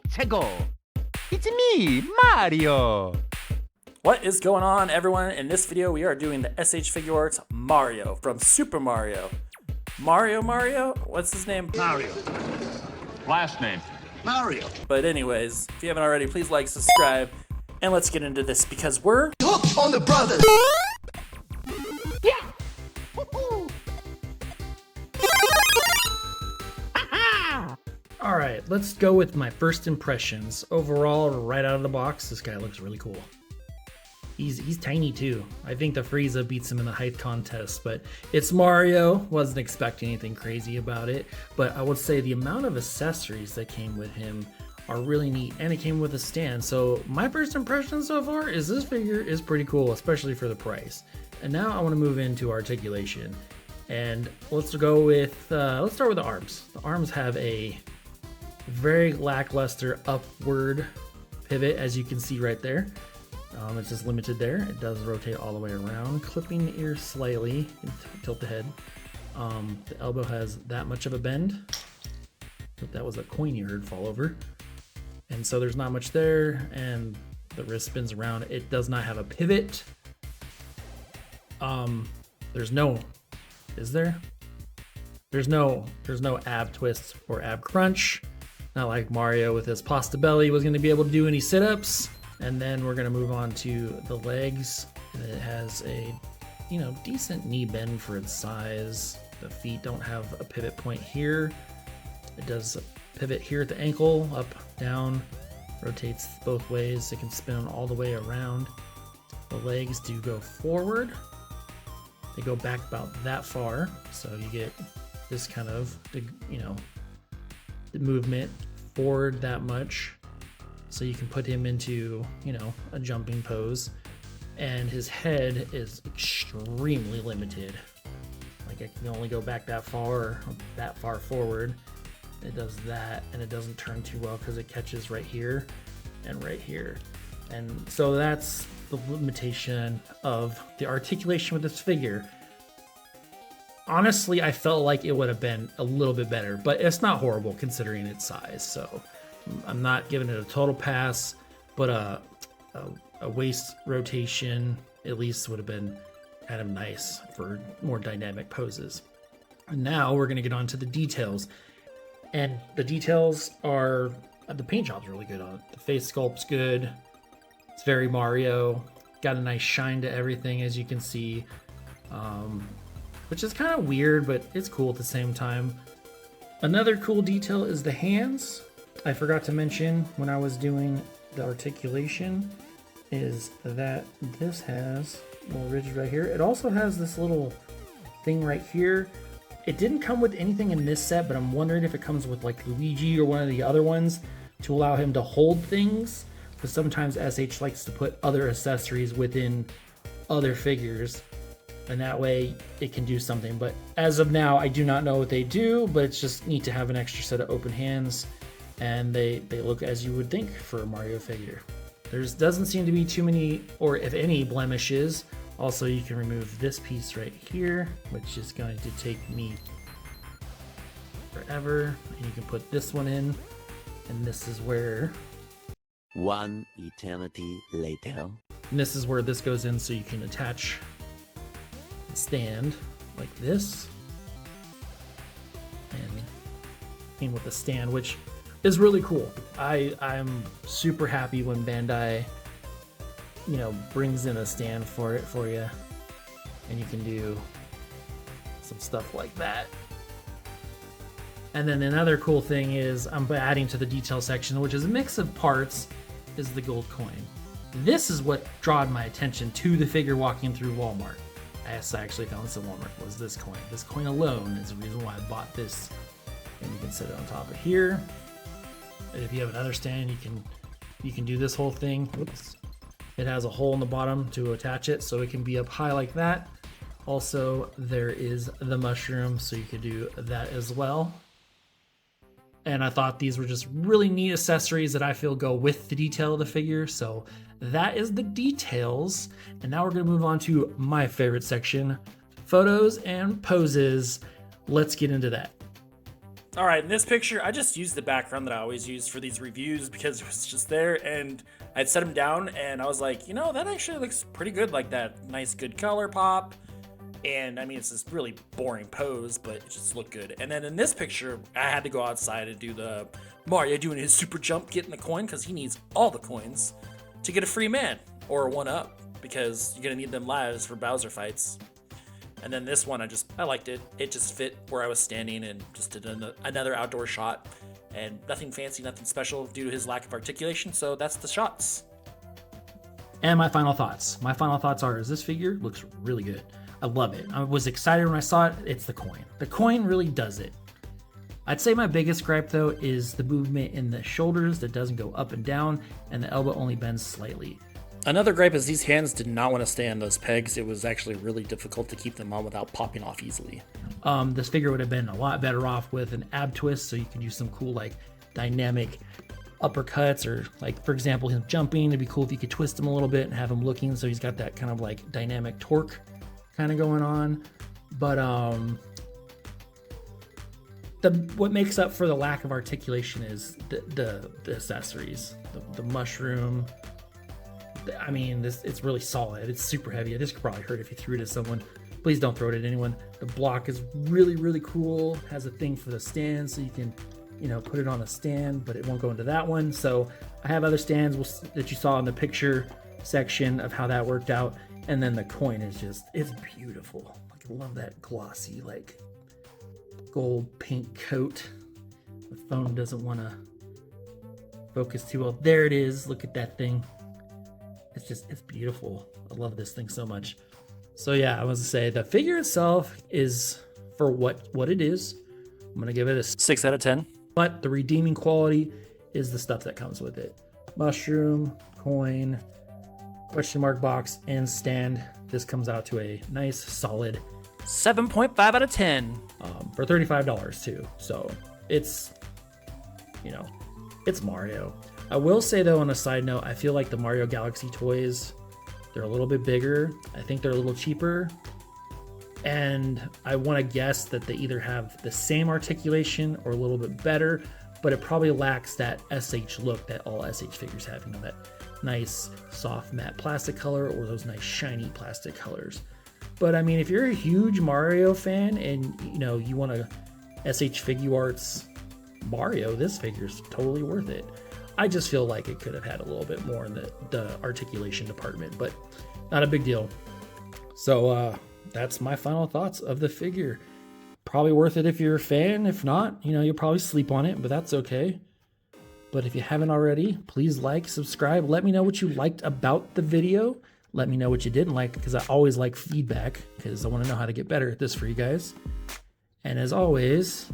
Let's go! It's me, Mario! What is going on, everyone? In this video, we are doing the S.H.Figuarts Mario from Super Mario. Mario? What's his name? Mario. Last name? Mario. But anyways, if you haven't already, please like, subscribe, and let's get into this because we're Hooked on the brothers! Yeah! Woohoo! All right, let's go with my first impressions. Overall, right out of the box, this guy looks really cool. He's tiny too. I think the Frieza beats him in the height contest, but it's Mario. Wasn't expecting anything crazy about it, but I would say the amount of accessories that came with him are really neat, and it came with a stand. So my first impression so far is this figure is pretty cool, especially for the price. And now I want to move into articulation, and let's go with let's start with the arms. The arms have a very lackluster upward pivot, as you can see right there. It's just limited there. It does rotate all the way around, clipping the ear slightly, tilt the head. The elbow has that much of a bend. But that was a coin you heard fall over. And so there's not much there, and the wrist spins around. It does not have a pivot. There's no, is there? There's no ab twist or ab crunch. Not like Mario with his pasta belly was going to be able to do any sit-ups. And then we're going to move on to the legs. And it has a, decent knee bend for its size. The feet don't have a pivot point here. It does pivot here at the ankle, up, down, rotates both ways. It can spin all the way around. The legs do go forward. They go back about that far. So you get this kind of, the movement forward that much. So you can put him into, a jumping pose. And his head is extremely limited. Like it can only go back that far or that far forward. It does that, and it doesn't turn too well because it catches right here and right here. And so that's the limitation of the articulation with this figure. Honestly, I felt like it would have been a little bit better, but it's not horrible considering its size. So I'm not giving it a total pass, but a waist rotation at least would have been kind of nice for more dynamic poses. And now we're going to get on to the details. And the details are, the paint job's really good on it. The face sculpt's good. It's very Mario. Got a nice shine to everything, as you can see. Which is kind of weird, but it's cool at the same time. Another cool detail is the hands. I forgot to mention when I was doing the articulation is that this has a little ridge right here. It also has this little thing right here. It didn't come with anything in this set, but I'm wondering if it comes with like Luigi or one of the other ones to allow him to hold things. Because sometimes SH likes to put other accessories within other figures, and that way it can do something. But as of now, I do not know what they do, but it's just neat to have an extra set of open hands, and they look as you would think for a Mario figure. There doesn't seem to be too many, or if any, blemishes. Also, you can remove this piece right here, which is going to take me forever. And you can put this one in, and this is where... One eternity later. And this is where this goes in, so you can attach the stand like this. And in with the stand, which is really cool. I'm super happy when Bandai brings in a stand for it for you, and you can do some stuff like that. And then another cool thing is I'm adding to the detail section, which is a mix of parts, is the gold coin. This is what drawed my attention to the figure walking through Walmart. I actually found this at Walmart, was this coin. This coin alone is the reason why I bought this. And you can set it on top of here. And if you have another stand, you can do this whole thing. Oops. It has a hole in the bottom to attach it, so it can be up high like that. Also, there is the mushroom, so you could do that as well. And I thought these were just really neat accessories that I feel go with the detail of the figure. So that is the details. And now we're going to move on to my favorite section, photos and poses. Let's get into that. All right, in this picture, I just used the background that I always use for these reviews because it was just there, and I'd set them down, and I was like, you know, that actually looks pretty good, like that nice, good color pop. And I mean, it's this really boring pose, but it just looked good. And then in this picture, I had to go outside and do the Mario doing his super jump, getting the coin, because he needs all the coins to get a free man or a 1-up, because you're gonna need them lives for Bowser fights. And then this one, I liked it. It just fit where I was standing and just did another outdoor shot. And nothing fancy, nothing special due to his lack of articulation. So that's the shots. And my final thoughts. My final thoughts are, this figure looks really good. I love it. I was excited when I saw it. It's the coin. The coin really does it. I'd say my biggest gripe though is the movement in the shoulders that doesn't go up and down, and the elbow only bends slightly. Another gripe is these hands did not want to stay on those pegs. It was actually really difficult to keep them on without popping off easily. This figure would have been a lot better off with an ab twist, so you could use some cool like dynamic uppercuts, or like for example him jumping. It'd be cool if you could twist him a little bit and have him looking so he's got that kind of like dynamic torque kind of going on. But what makes up for the lack of articulation is the accessories, the mushroom. I mean, it's really solid. It's super heavy. This could probably hurt if you threw it at someone. Please don't throw it at anyone. The block is really, really cool. Has a thing for the stand, so you can, you know, put it on a stand, but it won't go into that one. So I have other stands that you saw in the picture section of how that worked out. And then the coin is just, it's beautiful. Like, I love that glossy, like gold paint coat. The phone doesn't want to focus too well. There it is. Look at that thing. It's beautiful. I love this thing so much. So yeah, I was to say the figure itself is, for what it is, I'm gonna give it a 6 out of 10. But the redeeming quality is the stuff that comes with it. Mushroom, coin, question mark box, and stand. This comes out to a nice solid 7.5 out of 10. For $35 too. So it's, you know, it's Mario. I will say though, on a side note, I feel like the Mario Galaxy toys, they're a little bit bigger. I think they're a little cheaper. And I want to guess that they either have the same articulation or a little bit better, but it probably lacks that SH look that all SH figures have, you know, that nice soft matte plastic color or those nice shiny plastic colors. But I mean, if you're a huge Mario fan and, you know, you want a S.H.Figuarts Mario, this figure's totally worth it. I just feel like it could have had a little bit more in the articulation department, but not a big deal. So that's my final thoughts of the figure. Probably worth it if you're a fan. If not, you know, you'll probably sleep on it, but that's okay. But if you haven't already, please like, subscribe. Let me know what you liked about the video. Let me know what you didn't like, because I always like feedback, because I want to know how to get better at this for you guys. And as always...